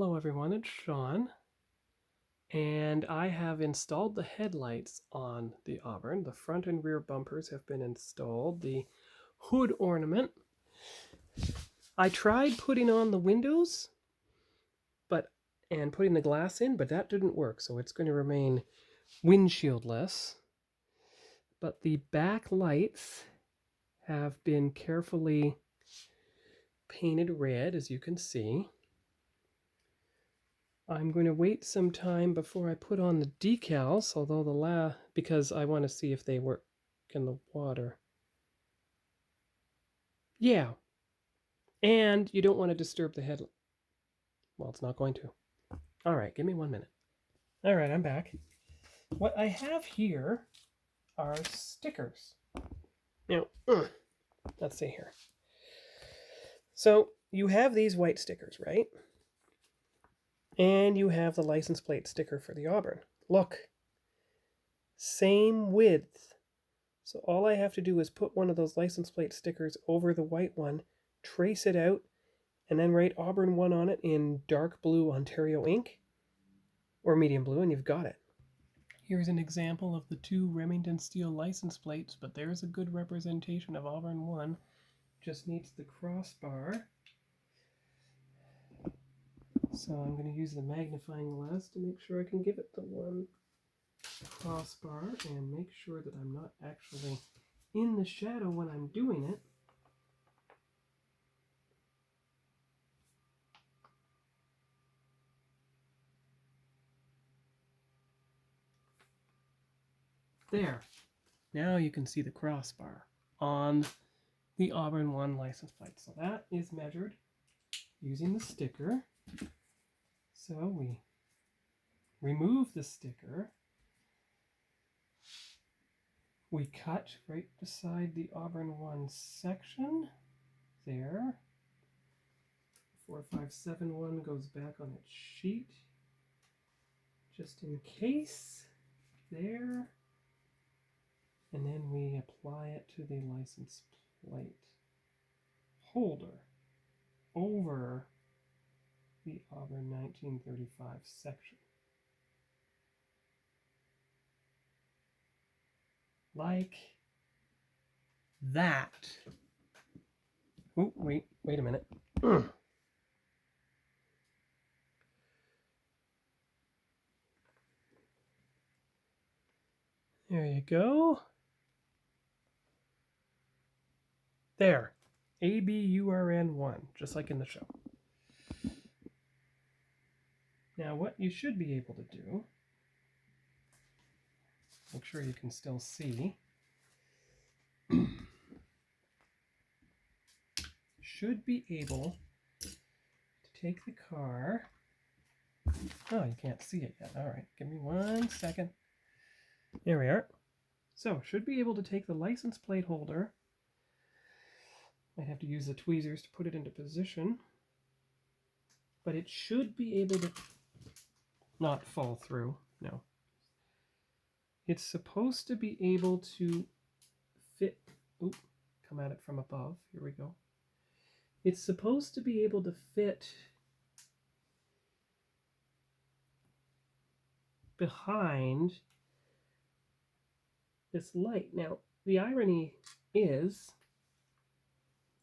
Hello everyone, it's Sean, and I have installed the headlights on the Auburn. The front and rear bumpers have been installed. The hood ornament. I tried putting on the windows and putting the glass in, but that didn't work, so it's going to remain windshieldless. But the back lights have been carefully painted red, as you can see. I'm going to wait some time before I put on the decals, although because I want to see if they work in the water. Yeah, and you don't want to disturb the head. Well, it's not going to. All right, give me 1 minute. All right, I'm back. What I have here are stickers. Now, let's see here. So you have these white stickers, right? And you have the license plate sticker for the Auburn. Look, same width. So all I have to do is put one of those license plate stickers over the white one, trace it out, and then write Auburn 1 on it in dark blue Ontario ink, or medium blue, and you've got it. Here's an example of the two Remington steel license plates, but there's a good representation of Auburn 1. Just needs the crossbar. So I'm going to use the magnifying glass to make sure I can give it the one crossbar and make sure that I'm not actually in the shadow when I'm doing it. There. Now you can see the crossbar on the Auburn 1 license plate. So that is measured using the sticker. So we remove the sticker. We cut right beside the Auburn 1 section. There. 4571 goes back on its sheet. Just in case. There. And then we apply it to the license plate holder over the Auburn 1935 section. Like that. Oh, wait a minute. There you go. There. ABURN 1, just like in the show. Now what you should be able to do, make sure you can still see, should be able to take the car. Oh, you can't see it yet. All right, give me 1 second. There we are. So, should be able to take the license plate holder. Might have to use the tweezers to put it into position. But it should be able to not fall through. No. It's supposed to be able to fit. Oop, come at it from above. Here we go. It's supposed to be able to fit behind this light. Now, the irony is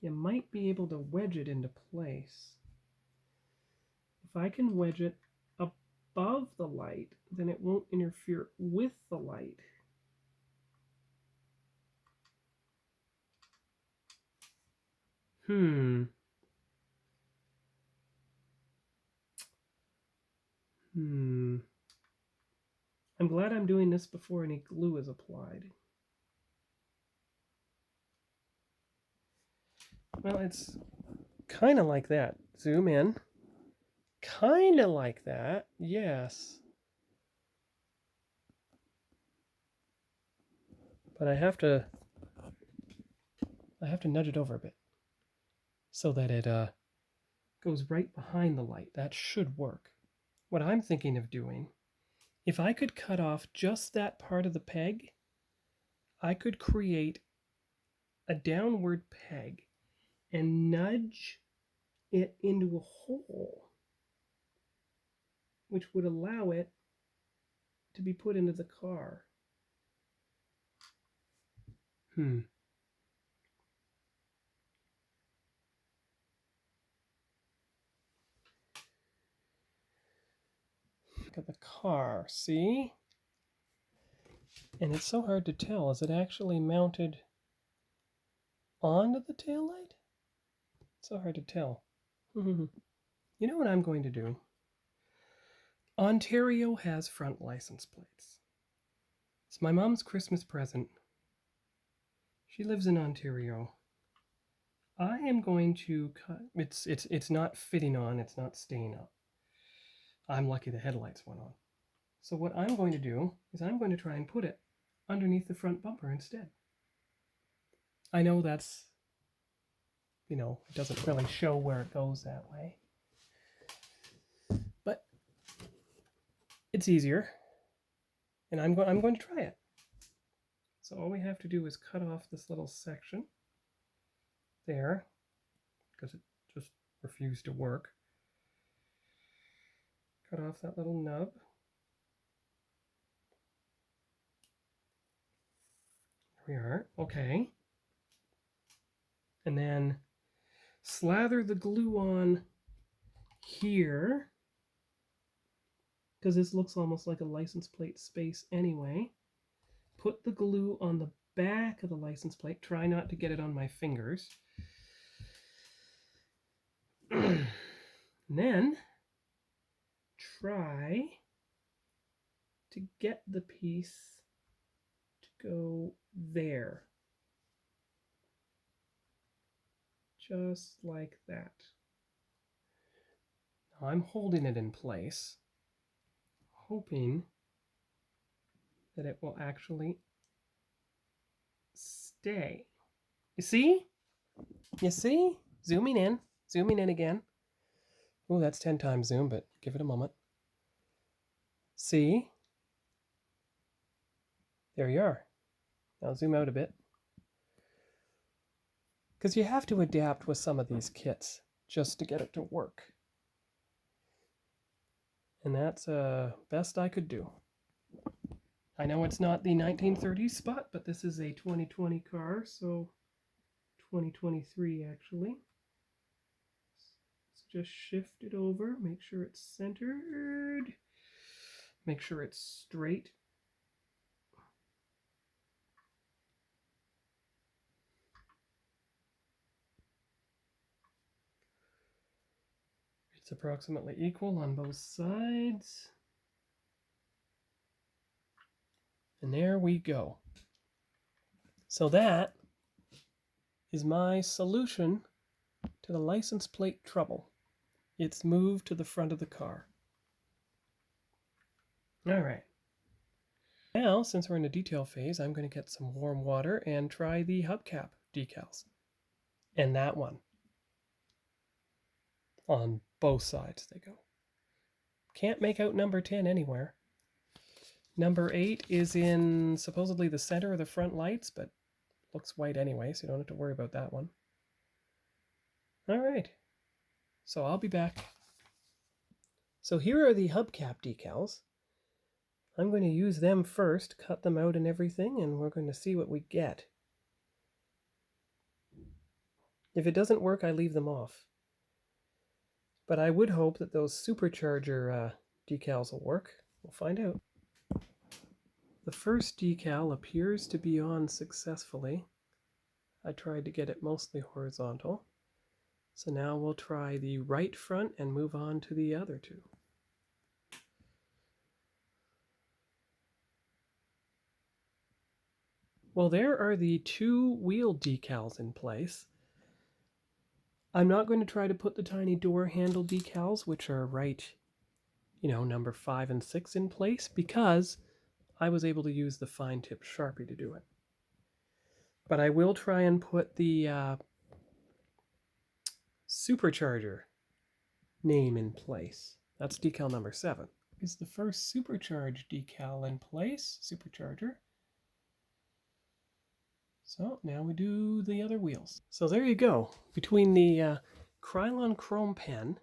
you might be able to wedge it into place. If I can wedge it above the light, then it won't interfere with the light. I'm glad I'm doing this before any glue is applied. Well, it's kind of like that. Zoom in. Kind of like that, yes. But I have to nudge it over a bit so that it goes right behind the light. That should work. What I'm thinking of doing, if I could cut off just that part of the peg, I could create a downward peg and nudge it into a hole which would allow it to be put into the car. Look at the car, see? And it's so hard to tell. Is it actually mounted onto the taillight? It's so hard to tell. You know what I'm going to do? Ontario has front license plates. It's my mom's Christmas present. She lives in Ontario. I am going to cut. It's not fitting on. It's not staying up. I'm lucky the headlights went on. So what I'm going to do is I'm going to try and put it underneath the front bumper instead. I know that's, it doesn't really show where it goes that way. But it's easier. And I'm going to try it. So all we have to do is cut off this little section there, because it just refused to work. Cut off that little nub. There we are. Okay. And then slather the glue on here, because this looks almost like a license plate space anyway. Put the glue on the back of the license plate. Try not to get it on my fingers. And then try to get the piece to go there. Just like that. Now I'm holding it in place, hoping that it will actually stay. You see? You see? Zooming in again. Oh, that's 10 times zoom, but give it a moment. See? There you are. Now zoom out a bit. Because you have to adapt with some of these kits just to get it to work. And that's best I could do. I know it's not the 1930s spot, but this is a 2020 car, so 2023 actually. So just shift it over, make sure it's centered, make sure it's straight. It's approximately equal on both sides. And there we go. So that is my solution to the license plate trouble. It's moved to the front of the car. All right. Now, since we're in the detail phase, I'm going to get some warm water and try the hubcap decals. And that one. On both sides they go. Can't make out number 10 anywhere. Number 8 is in supposedly the center of the front lights, but looks white anyway, so you don't have to worry about that one. All right. So I'll be back. So here are the hubcap decals. I'm going to use them first, cut them out and everything, and we're going to see what we get. If it doesn't work, I leave them off. But I would hope that those supercharger decals will work. We'll find out. The first decal appears to be on successfully. I tried to get it mostly horizontal. So now we'll try the right front and move on to the other two. Well, there are the two wheel decals in place. I'm not going to try to put the tiny door handle decals, which are right, number 5 and 6 in place, because I was able to use the fine tip Sharpie to do it. But I will try and put the supercharger name in place. That's decal number 7. Is the first supercharged decal in place, supercharger. So now we do the other wheels. So there you go. Between the Krylon chrome pen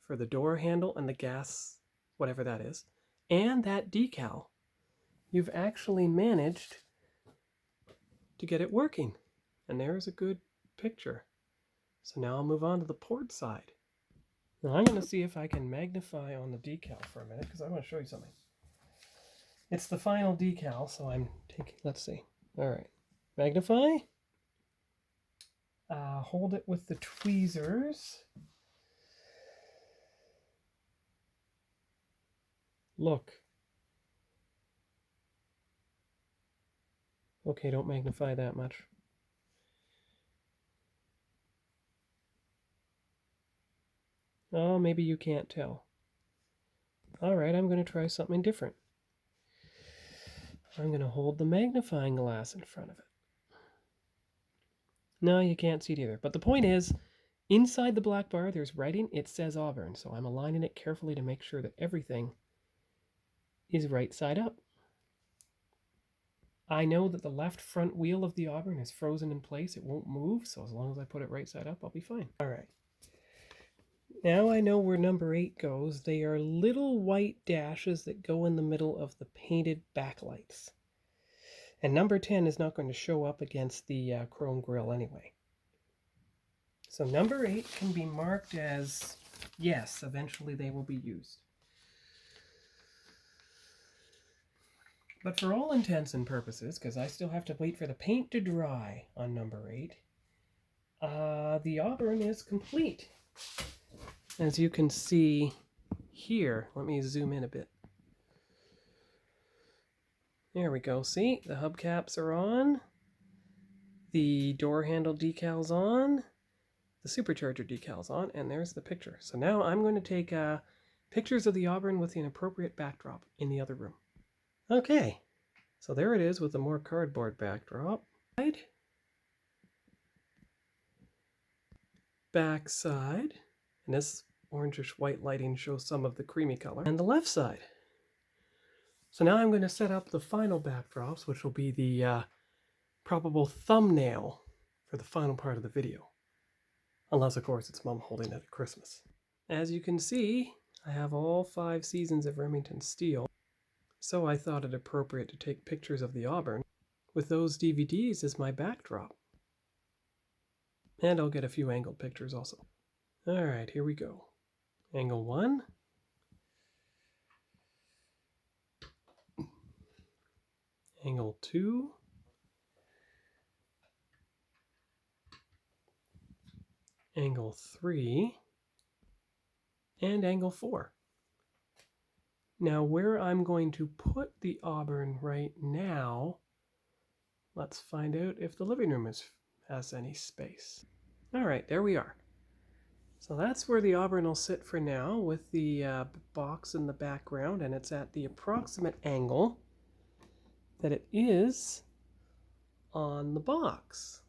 for the door handle and the gas whatever that is, and that decal, you've actually managed to get it working. And there's a good picture. So now I'll move on to the port side. Now I'm going to see if I can magnify on the decal for a minute, because I want to show you something. It's the final decal, so I'm taking, let's see. All right, magnify. Hold it with the tweezers. Look. Okay, don't magnify that much. Oh, maybe you can't tell. All right, I'm going to try something different. I'm going to hold the magnifying glass in front of it. No, you can't see it either. But the point is, inside the black bar, there's writing. It says Auburn, so I'm aligning it carefully to make sure that everything is right side up. I know that the left front wheel of the Auburn is frozen in place. It won't move, so as long as I put it right side up, I'll be fine. All right. Now I know where number 8 goes. They are little white dashes that go in the middle of the painted backlights. And number 10 is not going to show up against the chrome grille anyway. So number 8 can be marked as, yes, eventually they will be used. But for all intents and purposes, because I still have to wait for the paint to dry on number 8, the Auburn is complete. As you can see here, let me zoom in a bit. There we go. See, the hubcaps are on, the door handle decal's on, the supercharger decal's on, and there's the picture. So now I'm going to take pictures of the Auburn with an appropriate backdrop in the other room. Okay, so there it is with a more cardboard backdrop. Back side, and this orangish white lighting shows some of the creamy color, and the left side. So now I'm going to set up the final backdrops, which will be the probable thumbnail for the final part of the video. Unless, of course, it's Mom holding it at Christmas. As you can see, I have all 5 seasons of Remington steel, so I thought it appropriate to take pictures of the Auburn with those DVDs as my backdrop. And I'll get a few angled pictures also. All right, here we go. Angle 1. Angle 2. Angle 3. And angle 4. Now where I'm going to put the Auburn right now, let's find out if the living room has any space. All right, there we are. So that's where the Auburn will sit for now, with the box in the background, and it's at the approximate angle that it is on the box.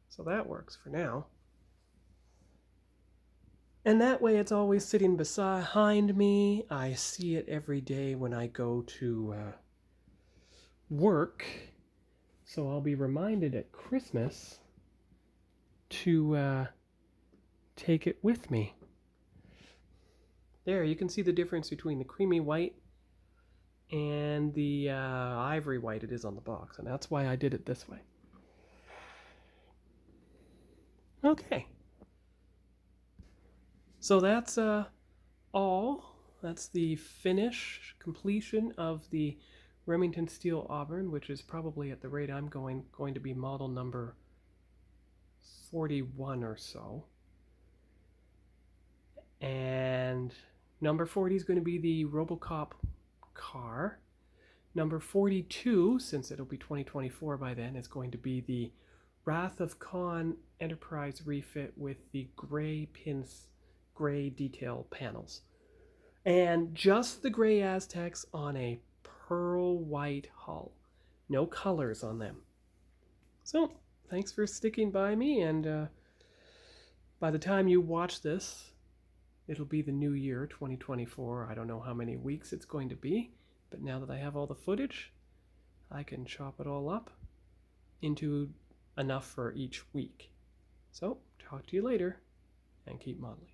So that works for now. And that way it's always sitting behind me. I see it every day when I go to work. So I'll be reminded at Christmas to take it with me. There, you can see the difference between the creamy white and the ivory white it is on the box. And that's why I did it this way. Okay. So that's all. That's the completion of the Remington Steel Auburn, which is probably at the rate I'm going to be model number 41 or so. And number 40 is going to be the RoboCop car. Number 42, since it'll be 2024 by then, is going to be the Wrath of Khan Enterprise refit with the gray detail panels. And just the gray Aztecs on a pearl white hull. No colors on them. So, thanks for sticking by me, and by the time you watch this, it'll be the new year, 2024. I don't know how many weeks it's going to be, but now that I have all the footage, I can chop it all up into enough for each week. So, talk to you later, and keep modeling.